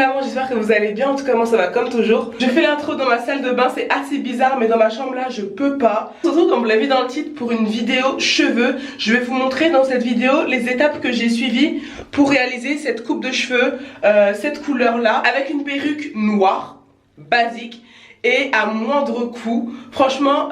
avant, j'espère que vous allez bien. En tout cas moi ça va comme toujours. Je fais l'intro dans ma salle de bain, c'est assez bizarre, mais dans ma chambre là je peux pas. Surtout comme vous l'avez vu dans le titre, pour une vidéo cheveux. Je vais vous montrer dans cette vidéo les étapes que j'ai suivies pour réaliser cette coupe de cheveux, cette couleur là, avec une perruque noire, basique et à moindre coût. Franchement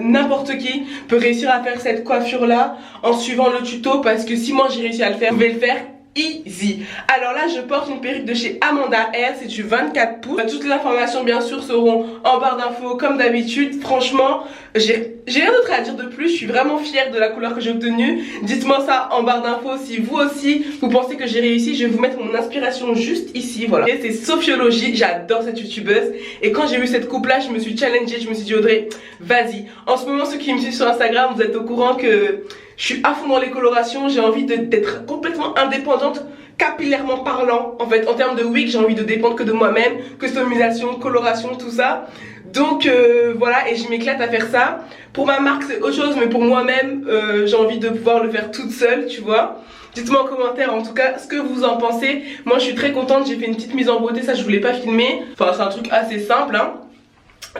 n'importe qui peut réussir à faire cette coiffure là en suivant le tuto, parce que si moi j'ai réussi à le faire, vous pouvez le faire easy. Alors là je porte une perruque de chez Amanda Hair, c'est du 24 pouces. Toutes les informations bien sûr seront en barre d'infos comme d'habitude. Franchement j'ai rien d'autre à dire de plus, je suis vraiment fière de la couleur que j'ai obtenue. Dites-moi ça en barre d'infos si vous aussi vous pensez que j'ai réussi. Je vais vous mettre mon inspiration juste ici, voilà. Et c'est Sophiologie, j'adore cette youtubeuse. Et quand j'ai vu cette coupe là, je me suis challengée, je me suis dit Audrey, vas-y. En ce moment ceux qui me suivent sur Instagram, vous êtes au courant que je suis à fond dans les colorations, j'ai envie d'être complètement indépendante, capillairement parlant. En fait, en termes de wig, j'ai envie de dépendre que de moi-même, customisation, coloration, tout ça. Donc voilà, et je m'éclate à faire ça. Pour ma marque c'est autre chose, mais pour moi-même, j'ai envie de pouvoir le faire toute seule, tu vois. Dites-moi en commentaire en tout cas ce que vous en pensez. Moi je suis très contente, j'ai fait une petite mise en beauté, ça je voulais pas filmer. Enfin c'est un truc assez simple hein.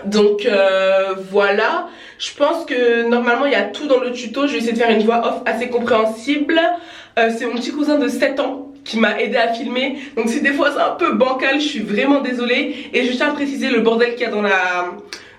Donc voilà, je pense que normalement il y a tout dans le tuto. Je vais essayer de faire une voix off assez compréhensible. C'est mon petit cousin de 7 ans qui m'a aidé à filmer. Donc si des fois c'est un peu bancal, je suis vraiment désolée. Et je tiens à préciser le bordel qu'il y a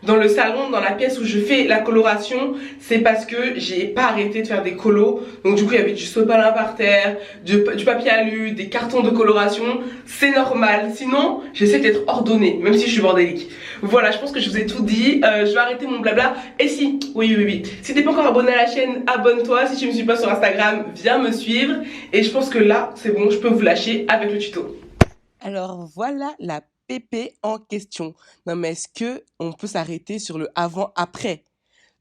dans le salon, dans la pièce où je fais la coloration, c'est parce que j'ai pas arrêté de faire des colos. Donc du coup il y avait du sopalin par terre, du papier alu, des cartons de coloration. C'est normal, sinon j'essaie d'être ordonnée, même si je suis bordélique. Voilà, je pense que je vous ai tout dit. Je vais arrêter mon blabla. Et si, oui, si t'es pas encore abonné à la chaîne, abonne-toi. Si tu me suis pas sur Instagram, viens me suivre. Et je pense que là, c'est bon, je peux vous lâcher avec le tuto. Alors voilà la pépé en question. Non mais est-ce que on peut s'arrêter sur le avant-après?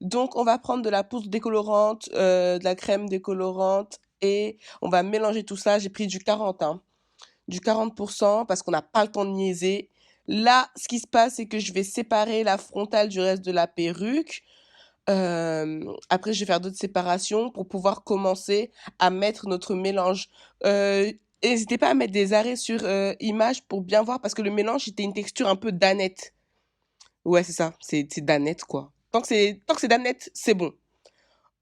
Donc on va prendre de la poudre décolorante, de la crème décolorante et on va mélanger tout ça. J'ai pris du 40 hein. Du 40% parce qu'on n'a pas le temps de niaiser. Là, ce qui se passe, c'est que je vais séparer la frontale du reste de la perruque. Après, je vais faire d'autres séparations pour pouvoir commencer à mettre notre mélange. N'hésitez pas à mettre des arrêts sur image pour bien voir, parce que le mélange était une texture un peu danette. Ouais, c'est ça, c'est danette quoi. Tant que c'est danette, c'est bon.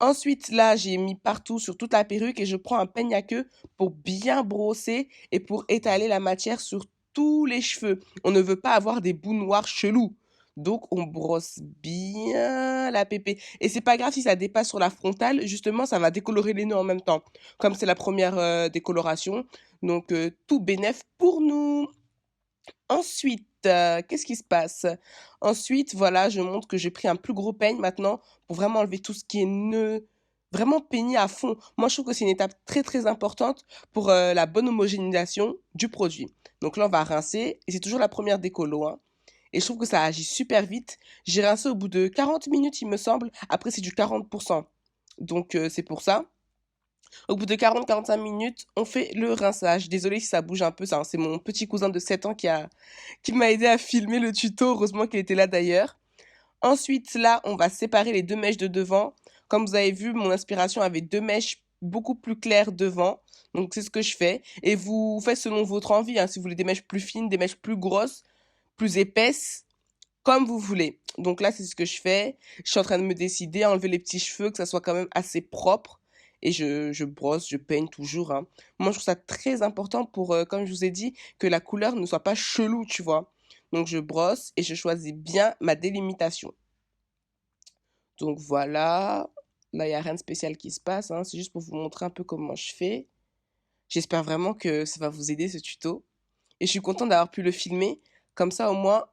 Ensuite, là, j'ai mis partout sur toute la perruque et je prends un peigne à queue pour bien brosser et pour étaler la matière sur tous les cheveux. On ne veut pas avoir des bouts noirs chelous. Donc, on brosse bien la pépé. Et c'est pas grave si ça dépasse sur la frontale. Justement, ça va décolorer les nœuds en même temps. Comme c'est la première décoloration. Donc, tout bénef pour nous. Ensuite, qu'est-ce qui se passe? Ensuite, voilà, je montre que j'ai pris un plus gros peigne maintenant pour vraiment enlever tout ce qui est nœud, vraiment peigner à fond. Moi, je trouve que c'est une étape très très importante pour la bonne homogénéisation du produit. Donc là, on va rincer et c'est toujours la première décolo, hein. Et je trouve que ça agit super vite. J'ai rincé au bout de 40 minutes, il me semble. Après, c'est du 40%. Donc, c'est pour ça. Au bout de 40-45 minutes, on fait le rinçage. Désolée si ça bouge un peu, ça, hein, c'est mon petit cousin de 7 ans qui m'a aidé à filmer le tuto. Heureusement qu'il était là d'ailleurs. Ensuite, là, on va séparer les deux mèches de devant. Comme vous avez vu, mon inspiration avait deux mèches beaucoup plus claires devant. Donc, c'est ce que je fais. Et vous faites selon votre envie, hein, si vous voulez des mèches plus fines, des mèches plus grosses, plus épaisses, comme vous voulez. Donc là, c'est ce que je fais. Je suis en train de me décider à enlever les petits cheveux, que ça soit quand même assez propre. Et je brosse, je peigne toujours, hein. Moi, je trouve ça très important pour, comme je vous ai dit, que la couleur ne soit pas chelou, tu vois. Donc, je brosse et je choisis bien ma délimitation. Donc, voilà. Là, il n'y a rien de spécial qui se passe, hein. C'est juste pour vous montrer un peu comment je fais. J'espère vraiment que ça va vous aider, ce tuto. Et je suis contente d'avoir pu le filmer. Comme ça, au moins,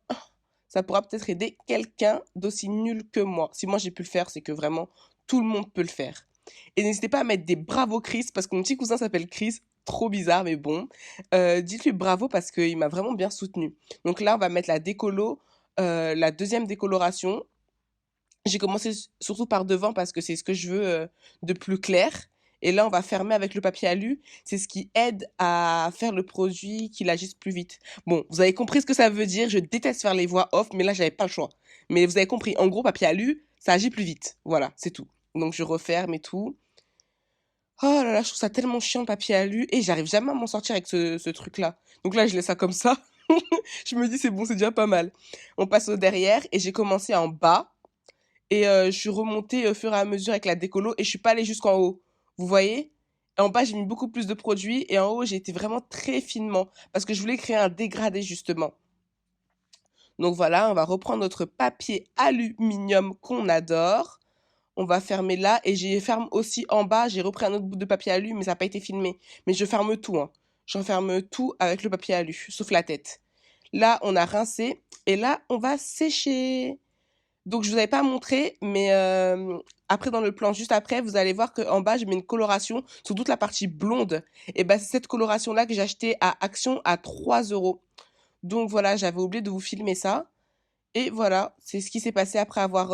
ça pourra peut-être aider quelqu'un d'aussi nul que moi. Si moi, j'ai pu le faire, c'est que vraiment, tout le monde peut le faire. Et n'hésitez pas à mettre des bravo Chris, parce que mon petit cousin s'appelle Chris, trop bizarre mais bon. Dites-lui bravo parce qu'il m'a vraiment bien soutenu. Donc là on va mettre la décolo, la deuxième décoloration. J'ai commencé surtout par devant parce que c'est ce que je veux de plus clair. Et là on va fermer avec le papier alu, c'est ce qui aide à faire le produit qu'il agisse plus vite. Bon, vous avez compris ce que ça veut dire, je déteste faire les voix off, mais là j'avais pas le choix. Mais vous avez compris, en gros papier alu, ça agit plus vite. Voilà, c'est tout. Donc je referme et tout. Oh là là, je trouve ça tellement chiant le papier alu et j'arrive jamais à m'en sortir avec ce truc-là. Donc là, je laisse ça comme ça. Je me dis c'est bon, c'est déjà pas mal. On passe au derrière et j'ai commencé en bas et je suis remontée au fur et à mesure avec la décolo et je suis pas allée jusqu'en haut. Vous voyez? Et en bas, j'ai mis beaucoup plus de produits et en haut, j'ai été vraiment très finement parce que je voulais créer un dégradé justement. Donc voilà, on va reprendre notre papier aluminium qu'on adore. On va fermer là et j'ai ferme aussi en bas, j'ai repris un autre bout de papier alu mais ça n'a pas été filmé. Mais je ferme tout, hein. J'enferme tout avec le papier alu, sauf la tête. Là, on a rincé et là, on va sécher. Donc je vous avais pas montré, mais après dans le plan juste après, vous allez voir qu'en bas, je mets une coloration sur toute la partie blonde. Et ben c'est cette coloration-là que j'ai achetée à Action à 3 €. Donc voilà, j'avais oublié de vous filmer ça. Et voilà, c'est ce qui s'est passé après avoir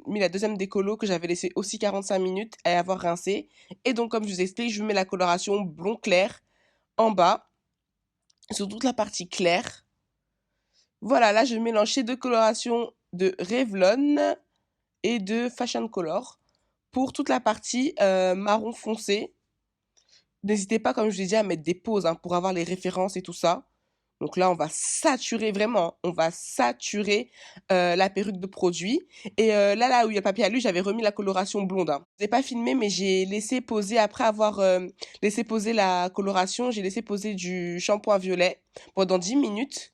mis la deuxième décolo que j'avais laissé aussi 45 minutes et avoir rincé. Et donc comme je vous explique, je mets la coloration blond clair en bas, sur toute la partie claire. Voilà, là je mélange ces deux colorations de Revlon et de Fashion Color pour toute la partie marron foncé. N'hésitez pas, comme je vous ai dit, à mettre des pauses hein, pour avoir les références et tout ça. Donc là, on va saturer vraiment, on va saturer la perruque de produit. Et là où il y a le papier alu, j'avais remis la coloration blonde. Hein. Je n'ai pas filmé, mais j'ai laissé poser, après avoir laissé poser la coloration, j'ai laissé poser du shampoing violet pendant 10 minutes.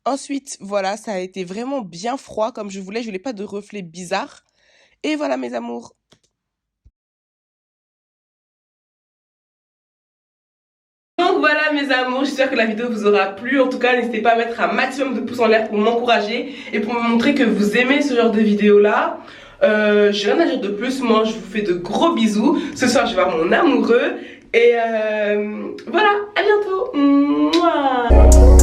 Ensuite, voilà, ça a été vraiment bien froid comme je voulais pas de reflets bizarres. Et voilà mes amours. Donc voilà mes amours, j'espère que la vidéo vous aura plu. En tout cas, n'hésitez pas à mettre un maximum de pouces en l'air pour m'encourager et pour me montrer que vous aimez ce genre de vidéo là. J'ai rien à dire de plus, moi je vous fais de gros bisous. Ce soir je vais voir mon amoureux et voilà, à bientôt. Mouah.